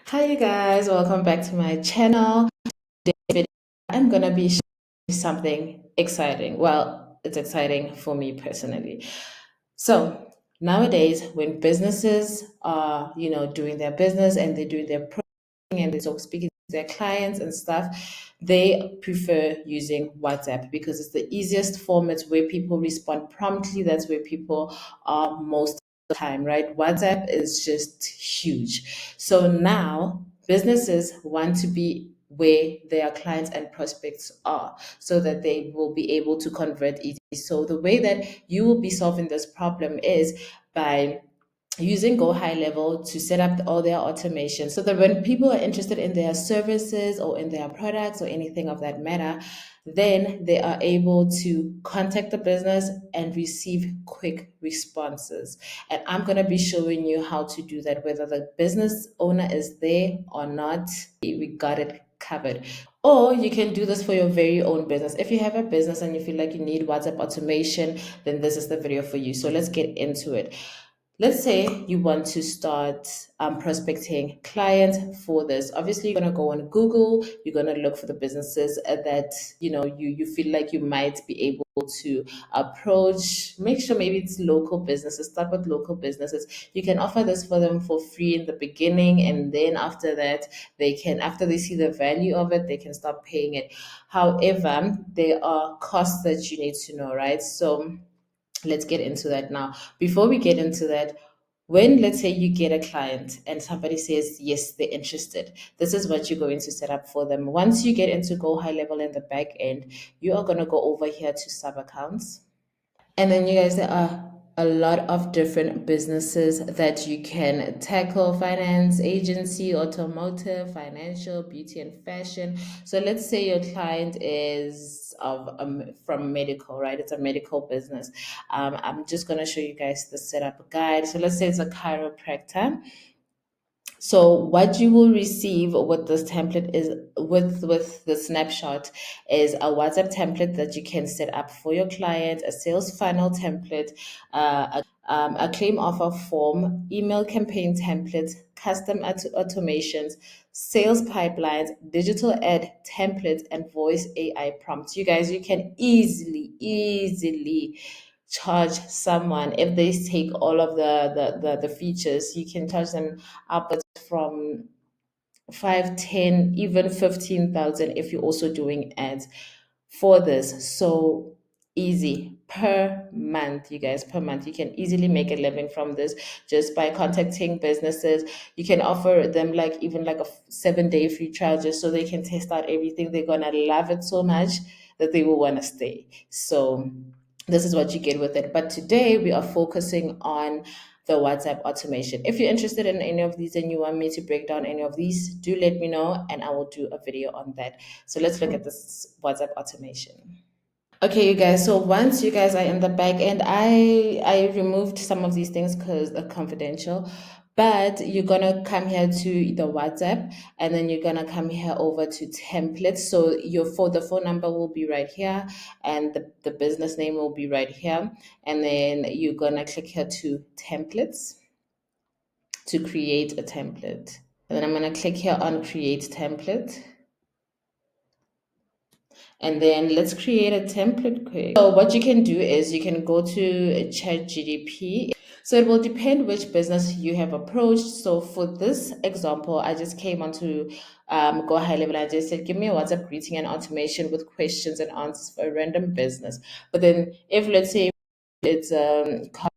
Hi, you guys, welcome back to my channel. Today, I'm gonna be sharing something exciting. Well, it's exciting for me personally. So, nowadays, when businesses are, doing their business and they're doing their and they're speaking to their clients and stuff, they prefer using WhatsApp because it's the easiest form. It's where people respond promptly. That's where people are most of the time, right? WhatsApp is just huge. So now businesses want to be where their clients and prospects are so that they will be able to convert easily. So the way that you will be solving this problem is by using GoHighLevel to set up all their automation so that when people are interested in their services or in their products or anything of that matter, then they are able to contact the business and receive quick responses. And I'm going to be showing you how to do that, whether the business owner is there or not. We got it covered. Or you can do this for your very own business. If you have a business and you feel like you need WhatsApp automation, then this is the video for you. So let's get into it. Let's say you want to start prospecting clients for this. Obviously, you're going to go on Google. You're going to look for the businesses that you feel like you might be able to approach. Make sure maybe it's local businesses. Start with local businesses. You can offer this for them for free in the beginning, and then after that, after they see the value of it, they can start paying it. However, there are costs that you need to know, right? So let's get into that now. Before we get into that, when let's say you get a client and somebody says yes, they're interested, this is what you're going to set up for them. Once you get into GoHighLevel in the back end, you are going to go over here to sub accounts. And then you guys, there are a lot of different businesses that you can tackle: finance, agency, automotive, financial, beauty and fashion. So let's say your client is from medical, right? It's a medical business. I'm just going to show you guys the setup guide. So let's say it's a chiropractor. So what you will receive with this template is with the snapshot is a WhatsApp template that you can set up for your client, a sales funnel template, a claim offer form, email campaign templates, custom automations, sales pipelines, digital ad templates, and voice AI prompts. You guys, you can easily charge someone if they take all of the features. You can charge them upwards from 5, 10, even 15,000 if you're also doing ads for this. So easy per month, you guys, per month. You can easily make a living from this just by contacting businesses. You can offer them like even like a 7-day free trial just so they can test out everything. They're gonna love it so much that they will want to stay. So this is what you get with it. But today we are focusing on the WhatsApp automation. If you're interested in any of these and you want me to break down any of these, do let me know and I will do a video on that. So let's look at this WhatsApp automation. Okay, you guys. So once you guys are in the back end, I removed some of these things because they're confidential. But you're gonna come here to the WhatsApp, and then you're gonna come here over to templates. So the phone number will be right here, and the business name will be right here. And then you're gonna click here to templates to create a template. And then I'm gonna click here on create template. And then let's create a template quick. So what you can do is you can go to ChatGPT. So it will depend which business you have approached. So for this example, I just came onto GoHighLevel. I just said, give me a WhatsApp greeting and automation with questions and answers for a random business. But then if let's say it's car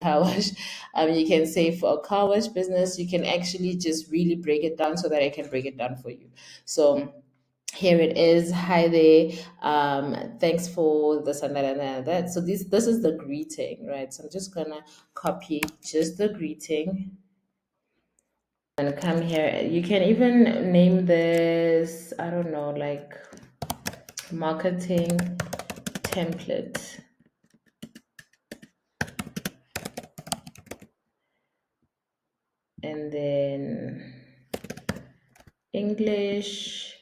wash, you can say for a car wash business, you can actually just really break it down so that I can break it down for you. So here it is. Hi there. Thanks for this and that and that. And that. So this is the greeting, right? So I'm just gonna copy just the greeting and come here. You can even name this, I don't know, like marketing template. And then English.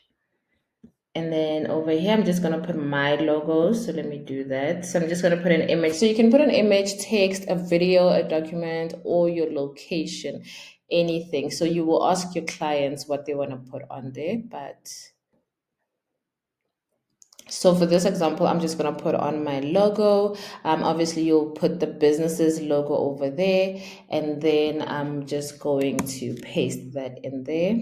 And then over here, I'm just going to put my logo. So let me do that. So I'm just going to put an image. So you can put an image, text, a video, a document, or your location. anything. So you will ask your clients what they want to put on there. But so for this example, I'm just going to put on my logo. Obviously, you'll put the business's logo over there, and then I'm just going to paste that in there.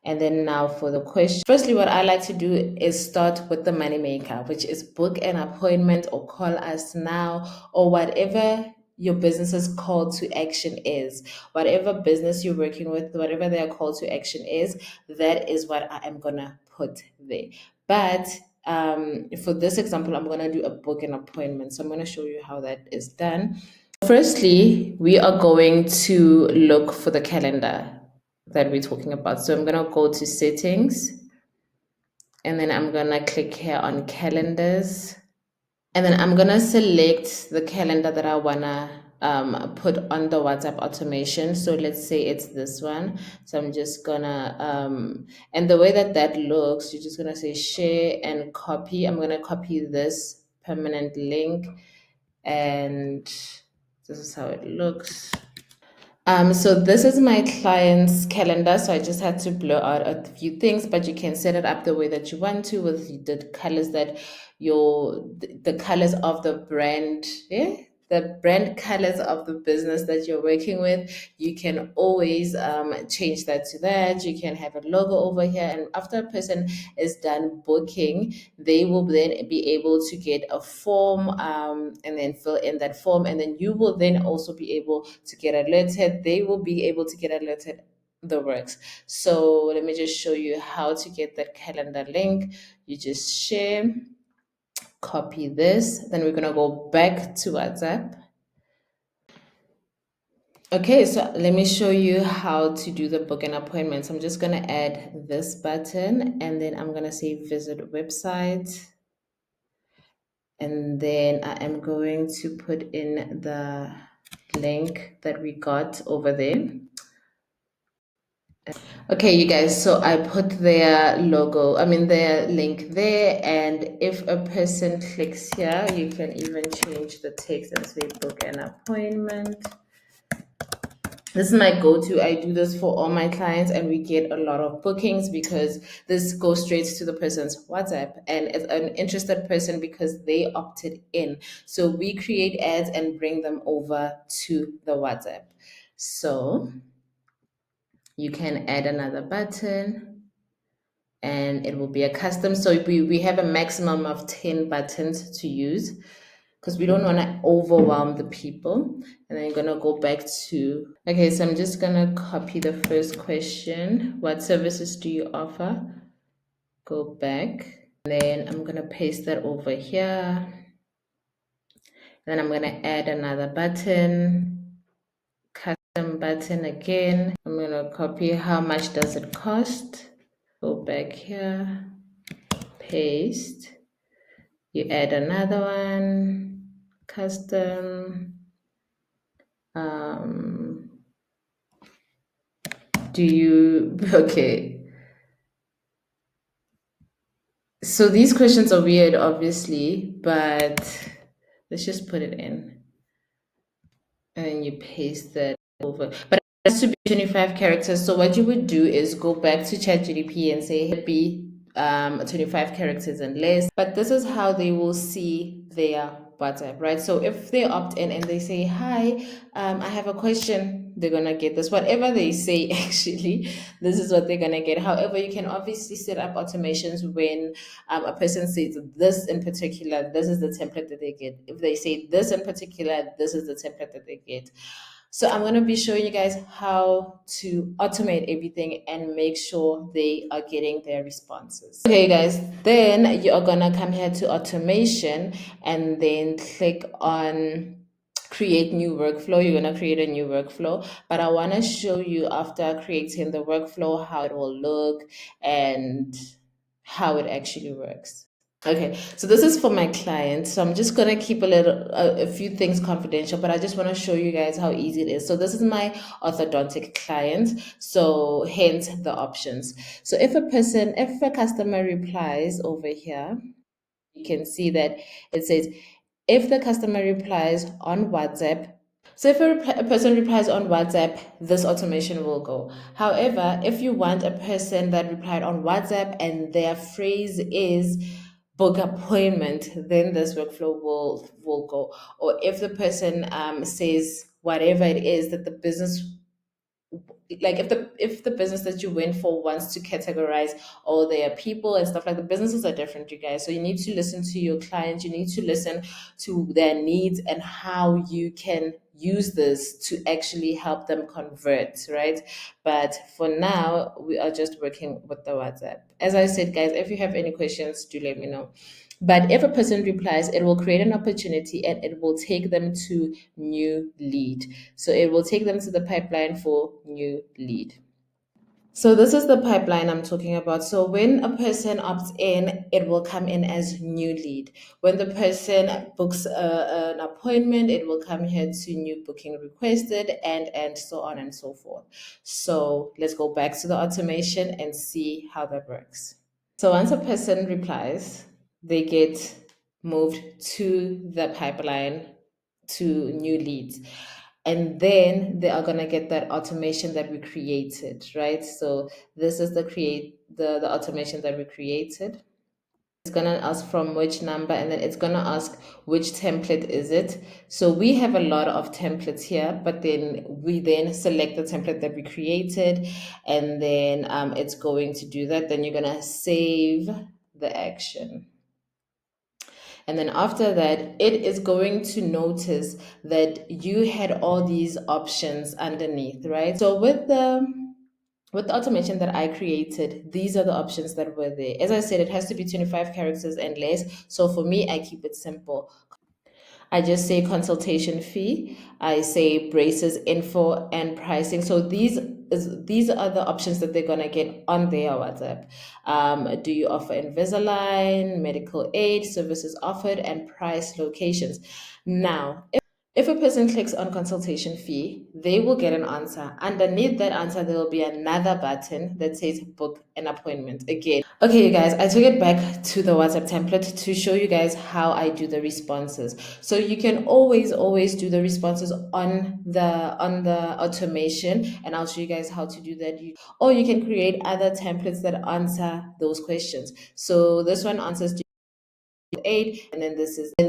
And then now for the question. Firstly, what I like to do is start with the moneymaker, which is book an appointment or call us now, or whatever your business's call to action is. Whatever business you're working with, whatever their call to action is, that is what I am gonna put there. But for this example, I'm gonna do a book an appointment. So I'm gonna show you how that is done. Firstly, we are going to look for the calendar that we're talking about. So I'm going to go to settings, and then I'm going to click here on calendars. And then I'm going to select the calendar that I want to put on the WhatsApp automation. So let's say it's this one. So I'm just going to, and the way that that looks, you're just going to say share and copy. I'm going to copy this permanent link, and this is how it looks. So this is my client's calendar. So I just had to blur out a few things, but you can set it up the way that you want to with the colors that the colors of the brand, yeah, the brand colors of the business that you're working with. You can always change that to that. You can have a logo over here, and after a person is done booking, they will then be able to get a form and then fill in that form, and then you will then also be able to get alerted. They will be able to get alerted the works. So let me just show you how to get that calendar link. You just share, copy this, then we're gonna go back to WhatsApp. Okay, so let me show you how to do the booking appointments. I'm just gonna add this button, and then I'm gonna say visit website. And then I am going to put in the link that we got over there. Okay, you guys, so I put their logo, I mean their link there, and if a person clicks here, you can even change the text and say book an appointment. This is my go-to. I do this for all my clients, and we get a lot of bookings because this goes straight to the person's WhatsApp, and it's an interested person because they opted in. So we create ads and bring them over to the WhatsApp. So you can add another button, and it will be a custom. So we have a maximum of 10 buttons to use because we don't want to overwhelm the people. And then you're going to go back to, okay, so I'm just going to copy the first question. What services do you offer? Go back. And then I'm going to paste that over here. Then I'm going to add another button, custom button again. I'm going to copy how much does it cost. Go back here, paste. You add another one, custom. Do you, okay. So these questions are weird, obviously, but let's just put it in. And then you paste that over. But it has to be 25 characters. So what you would do is go back to ChatGPT and say, "Hey, be 25 characters and less." But this is how they will see their WhatsApp, right? So if they opt in and they say, "Hi, I have a question," they're gonna get this. Whatever they say, actually, this is what they're gonna get. However, you can obviously set up automations when a person says this in particular, this is the template that they get. If they say this in particular, this is the template that they get. So I'm going to be showing you guys how to automate everything and make sure they are getting their responses. Okay, guys, then you are going to come here to automation and then click on create new workflow. You're going to create a new workflow, but I want to show you after creating the workflow how it will look and how it actually works. Okay, so this is for my client. So I'm just gonna keep a few things confidential, but I just want to show you guys how easy it is. So this is my orthodontic client. So hence the options. So if a customer replies over here, you can see that it says if the customer replies on WhatsApp. So if a person replies on WhatsApp, this automation will go. However, if you want a person that replied on WhatsApp and their phrase is book appointment, then this workflow will go. Or if the person says whatever it is that the business, like if the business that you went for wants to categorize all their people and stuff, like, the businesses are different, you guys, so you need to listen to your clients, you need to listen to their needs and how you can use this to actually help them convert, right? But for now we are just working with the WhatsApp. As I said, guys, if you have any questions, do let me know. But if a person replies, it will create an opportunity and it will take them to new lead. So it will take them to the pipeline for new lead. So this is the pipeline I'm talking about. So when a person opts in, it will come in as new lead. When the person books an appointment, it will come here to new booking requested, and so on and so forth. So let's go back to the automation and see how that works. So once a person replies, they get moved to the pipeline to new leads. And then they are gonna get that automation that we created, right? So this is the automation that we created. It's gonna ask from which number, and then it's gonna ask which template is it. So we have a lot of templates here, but then we then select the template that we created, and then it's going to do that. Then you're gonna save the action. And then after that, it is going to notice that you had all these options underneath, right? So with the automation that I created, these are the options that were there. As I said, it has to be 25 characters and less. So for me, I keep it simple. I just say consultation fee. I say braces info and pricing. So these are the options that they're gonna get on their WhatsApp. Do you offer Invisalign, medical aid, services offered, and price locations? Now, if a person clicks on consultation fee, they will get an answer. Underneath that answer, there will be another button that says book an appointment. Again, okay, you guys, I took it back to the WhatsApp template to show you guys how I do the responses. So you can always do the responses on the automation, and I'll show you guys how to do that. Or you can create other templates that answer those questions. So this one answers aid, and then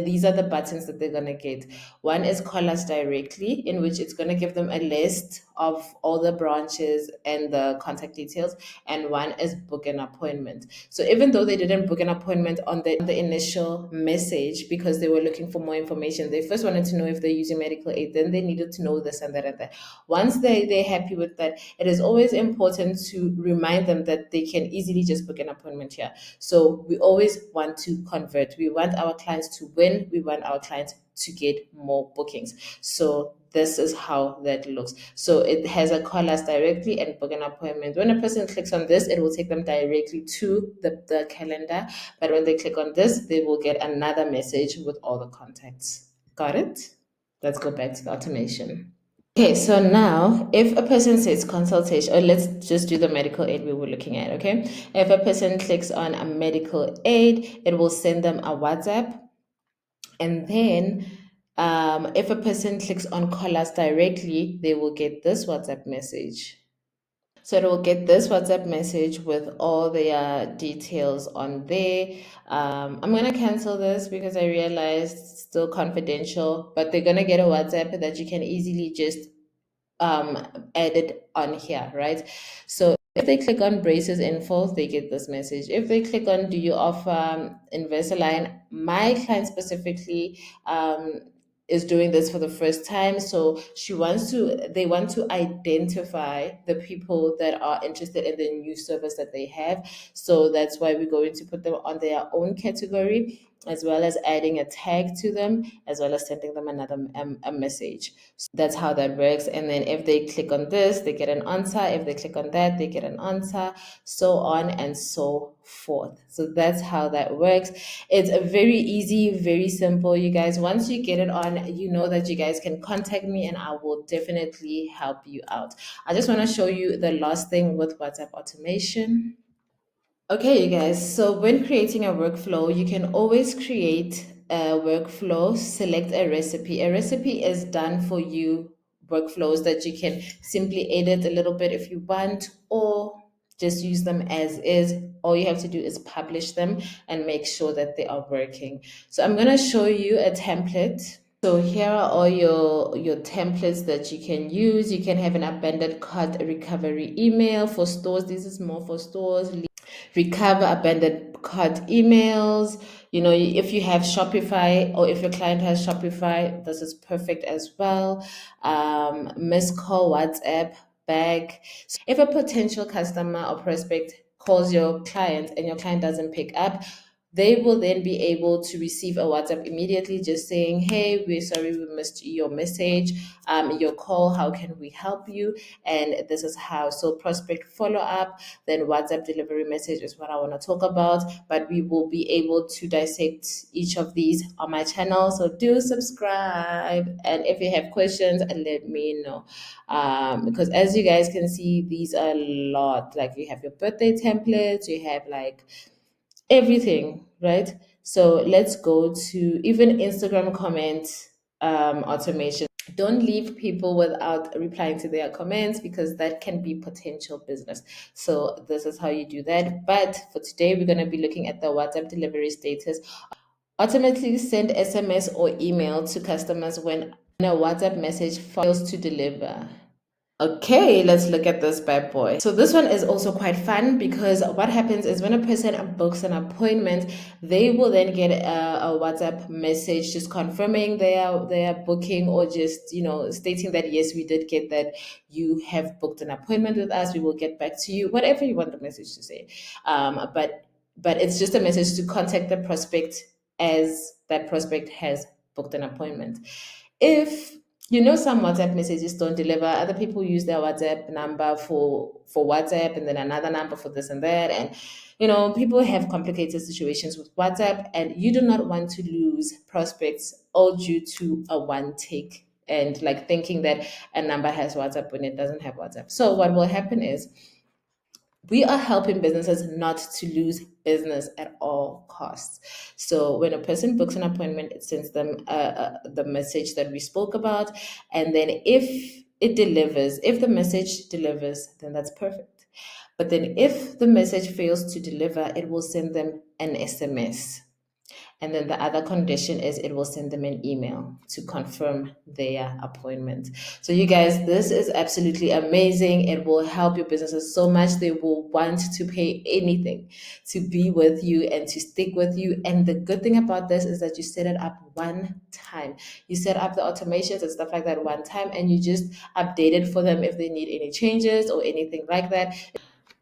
these are the buttons that they're gonna get. One is call us directly, in which it's gonna give them a list of all the branches and the contact details, and one is book an appointment. So even though they didn't book an appointment on the initial message because they were looking for more information, they first wanted to know if they're using medical aid, then they needed to know this and that and that. Once they're happy with that, it is always important to remind them that they can easily just book an appointment here. So we always want to convert. We want our clients to win. We want our clients to get more bookings. So this is how that looks. So it has a call us directly and book an appointment. When a person clicks on this, it will take them directly to the calendar. But when they click on this, they will get another message with all the contacts. Got it? Let's go back to the automation. Okay, so now if a person says consultation, or let's just do the medical aid we were looking at, okay? If a person clicks on a medical aid, it will send them a WhatsApp. And then if a person clicks on call us directly, they will get this WhatsApp message. So it will get this WhatsApp message with all their details on there. I'm gonna cancel this because I realized it's still confidential, but they're gonna get a WhatsApp that you can easily just um, added on here, right? So if they click on braces info, they get this message. If they click on do you offer Invisalign, my client specifically is doing this for the first time. So they want to identify the people that are interested in the new service that they have. So that's why we're going to put them on their own category, as well as adding a tag to them, as well as sending them another a message. That's how that works. And then if they click on this, they get an answer. If they click on that, they get an answer, so on and so forth. So that's how that works. It's a very easy, very simple, you guys. Once you get it on, you know that you guys can contact me and I will definitely help you out. I just want to show you the last thing with WhatsApp automation. Okay, you guys, so when creating a workflow, you can always create workflow, select a recipe. A recipe is done for you workflows that you can simply edit a little bit if you want, or just use them as is. All you have to do is publish them and make sure that they are working. So I'm going to show you a template. So here are all your templates that you can use. You can have an abandoned cart recovery email for stores. This is more for stores. Recover abandoned cart emails. You know, if you have Shopify or if your client has Shopify, this is perfect as well. Missed call WhatsApp back. If a potential customer or prospect calls your client and your client doesn't pick up, they will then be able to receive a WhatsApp immediately just saying, hey, we're sorry we missed your message, your call, how can we help you? And this is how. So prospect follow up, then WhatsApp delivery message is what I want to talk about, but we will be able to dissect each of these on my channel. So do subscribe. And if you have questions, let me know. Because as you guys can see, these are a lot. Like you have your birthday templates, you have like everything, right? So let's go to even Instagram comment automation. Don't leave people without replying to their comments because that can be potential business. So this is how you do that. But for today, we're going to be looking at the WhatsApp delivery status. Automatically send SMS or email to customers when a WhatsApp message fails to deliver. Okay, let's look at this bad boy. So this one is also quite fun because what happens is when a person books an appointment, they will then get a WhatsApp message just confirming their booking, or just, you know, stating that yes, we did get that you have booked an appointment with us. We will get back to you, whatever you want the message to say. But it's just a message to contact the prospect as that prospect has booked an appointment. If you know, some WhatsApp messages don't deliver. Other people use their WhatsApp number for WhatsApp and then another number for this and that. And you know, people have complicated situations with WhatsApp, and you do not want to lose prospects all due to a one take and like thinking that a number has WhatsApp when it doesn't have WhatsApp. So what will happen is we are helping businesses not to lose business at all costs. So when a person books an appointment, it sends them the message that we spoke about. And then if the message delivers, then that's perfect. But then if the message fails to deliver, it will send them an SMS. And then the other condition is it will send them an email to confirm their appointment. So, you guys, this is absolutely amazing. It will help your businesses so much. They will want to pay anything to be with you and to stick with you. And the good thing about this is that you set it up one time. You set up the automations and stuff like that one time, and you just update it for them if they need any changes or anything like that.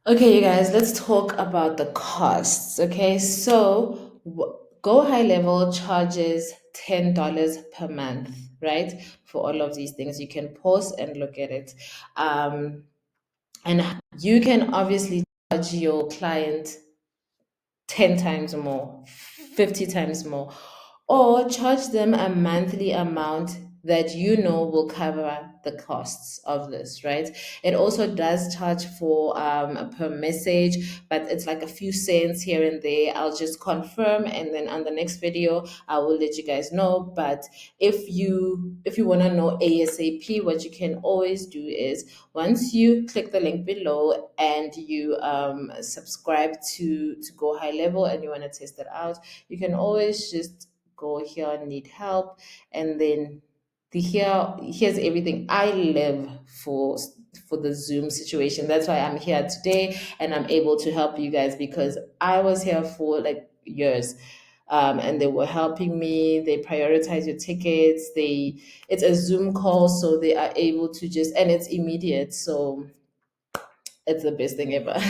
Okay, you guys, let's talk about the costs. Okay, so GoHighLevel charges $10 per month, right? For all of these things, you can pause and look at it. And you can obviously charge your client 10 times more, 50 times more, or charge them a monthly amount that you know will cover the costs of this, right? It also does charge for per message, but it's like a few cents here and there. I'll just confirm, and then on the next video I will let you guys know. But if you want to know ASAP, what you can always do is once you click the link below and you subscribe to GoHighLevel and you want to test it out, you can always just go here, need help, and then here's everything. I live for the Zoom situation. That's why I'm here today and I'm able to help you guys, because I was here for like years. And they were helping me. They prioritize your tickets. It's a Zoom call, so they are able to just, and it's immediate. So it's the best thing ever.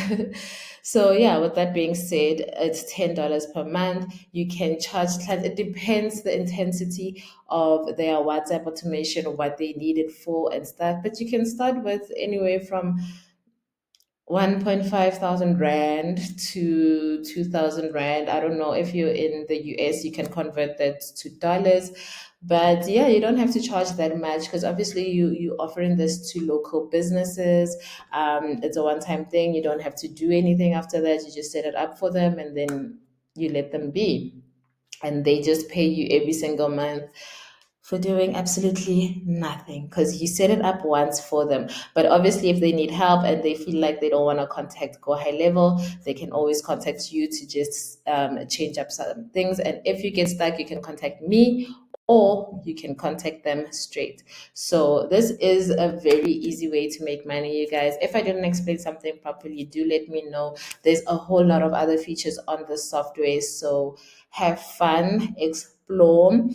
So yeah, with that being said, it's $10 per month. You can charge clients. It depends the intensity of their WhatsApp automation or what they need it for and stuff. But you can start with anywhere from 1.5 thousand rand to 2,000 rand. I don't know if you're in the US, you can convert that to dollars. But yeah, you don't have to charge that much because obviously you offering this to local businesses. It's a one-time thing. You don't have to do anything after that. You just set it up for them and then you let them be. and they just pay you every single month for doing absolutely nothing because you set it up once for them. But obviously, if they need help and they feel like they don't want to contact Go High Level, they can always contact you to just change up some things. And if you get stuck, you can contact me or you can contact them straight. So this is a very easy way to make money, you guys. If I didn't explain something properly, do let me know. There's a whole lot of other features on the software. So have fun, explore,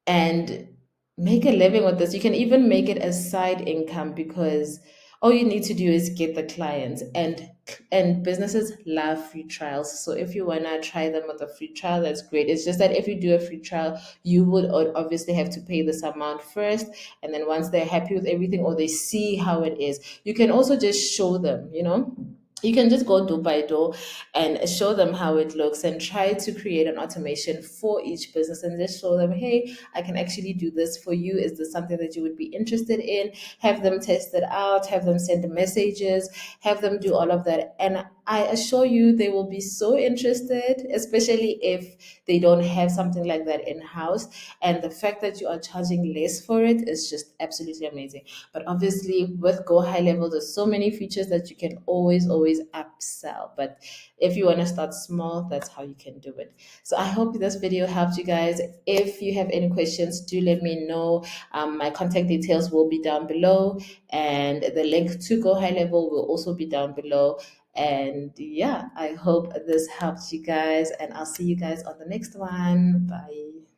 and make a living with this. You can even make it a side income because all you need to do is get the clients, and businesses love free trials. So if you want to try them with a free trial, that's great. It's just that if you do a free trial, you would obviously have to pay this amount first, and then once they're happy with everything or they see how it is, you can also just show them, you can just go door by door and show them how it looks and try to create an automation for each business and just show them, hey, I can actually do this for you. Is this something that you would be interested in? Have them test it out, have them send messages, have them do all of that. And I assure you they will be so interested, especially if they don't have something like that in house. And the fact that you are charging less for it is just absolutely amazing. But obviously, with Go High Level, there's so many features that you can always upsell. But if you want to start small, that's how you can do it. So I hope this video helped you guys. If you have any questions, do let me know. My contact details will be down below, and the link to Go High Level will also be down below. And yeah, I hope this helped you guys, and I'll see you guys on the next one. Bye.